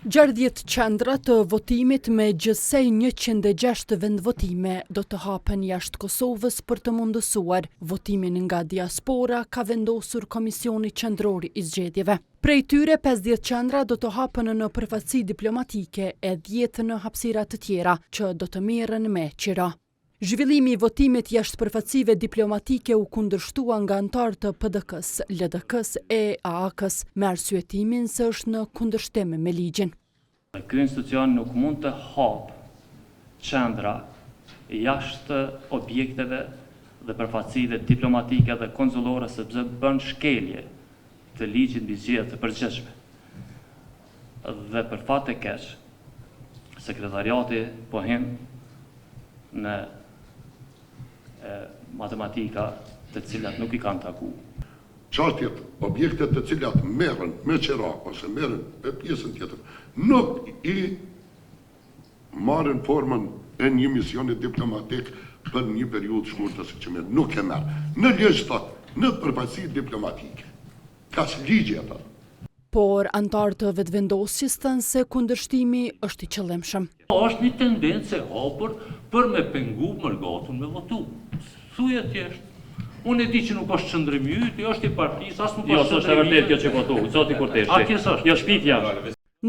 60 qendra të votimit me gjithsej 106 vendvotime do të hapen jashtë Kosovës për të mundësuar votimin nga diaspora, ka vendosur Komisioni Qendror i Zgjedhjeve. Prej tyre 50 qendra do të hapen në përfaqësi diplomatike e 10 në hapësira të tjera që do të merren me qira. Zhvillimi i votimit jashtë përfaqësive diplomatike u kundërshtua nga anëtarë të PDK-s, LDK-s e AAK-s me arsyetimin se është në kundërshtim me ligjin. Ky institucion nuk mund të hapë qendra jashtë objekteve dhe përfaqësive diplomatike dhe konsullore sepse bën shkelje të ligjit mbi zgjedhjet të përgjithshme. Dhe për fat të keq, sekretariati po hin në matematika të cilat nuk i kanë taku. Çështjet, objektet të cilat merren me qira ose merren me pjesën tjetër, nuk i marrin formën e një misioni diplomatik për një periudhë shkurtër siç që nuk e merr. Në ligj thot, në përfaqësi diplomatike. Kas ligji ata. Por anëtarët të vetëvendosjes thënë se kundërshtimi është i qëllimshëm. Është një tendencë e hapur për me pengu mërgatun me votu. Thuaj thjesht. Unë e di që nuk është qëndrim yt, është i partisë, as nuk është. Jo, është e vërtetë kjo që votu, zoti Kurteshi. A kjo është? Jo shpifja.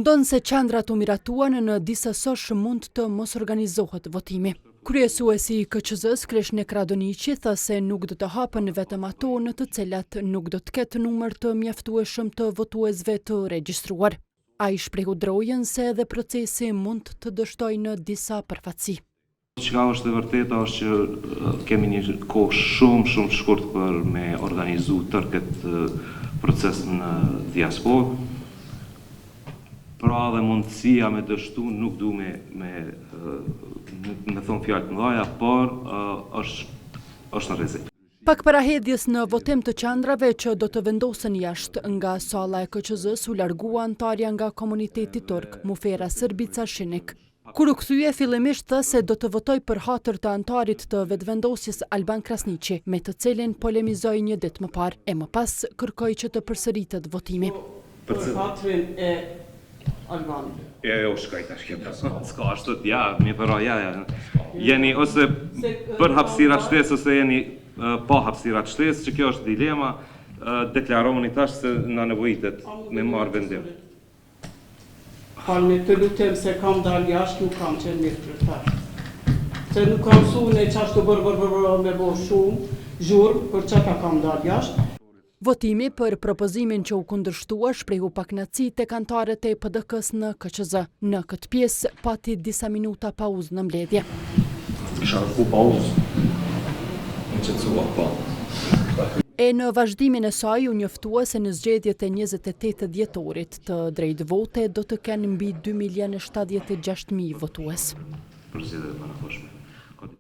Ndonë se qendrat u miratuan në disa sosh mund të mos organizohet votimi. Kryesuesi i KQZ-s Kreshnik Radoniqi tha se nuk do të hapen vetëm ato në të cilat nuk do të ketë numër të mjaftueshëm të votuesve të regjistruar. Ai shprehu drojën se edhe procesi mund të dështojë në disa përfaqësi. Çka është e vërteta është që kemi një kohë shumë shkurt për me organizu tërë këtë proces në diasporë. Pra dhe mundësia me dështu nuk du me thonë fjalë të mëdha, por është në rrezik. Pak para hedhjes në votim të qendrave që do të vendosen jashtë nga salla e KQZ-s u largua anëtarja nga komuniteti turk, Mufera Sërbica Shinik. Kur u kthye fillimisht tha se do të votoj për hatër të anëtarit të vetëvendosjes Alban Krasniqi, me të cilin polemizoi një ditë më parë e më pas kërkoi që të përsëritet votimi. Për hatrin e Albanit. Jo, shkaj tash kjo. S'ka ashtu, ja, mi përra, ja. Jeni ose për hapësirat shtesë ose jeni pa hapësirat shtesë, që kjo është dilema, deklaroni tash se na nevojitet me marrë vendim. Falni të lutem se kam dalë jashtë, nuk kam qenë mirë kryetar. Se nuk kam sune qashtu bërë me bo shumë, zhurë, për çka kam dalë jashtë. Votimi për propozimin që u kundërshtua shprehu pakënaqësi tek anëtarët e PDK-s në KQZ. Në këtë pjesë pati disa minuta pauzë në mbledhje. Kisha ku pauzë. Në qetësua pa. E në vazhdimin e saj u njoftua se në zgjedhjet e 28 dhjetorit të drejtë vote do të kenë mbi 2.076.000 votues. Për zgjedhjet më në koshme.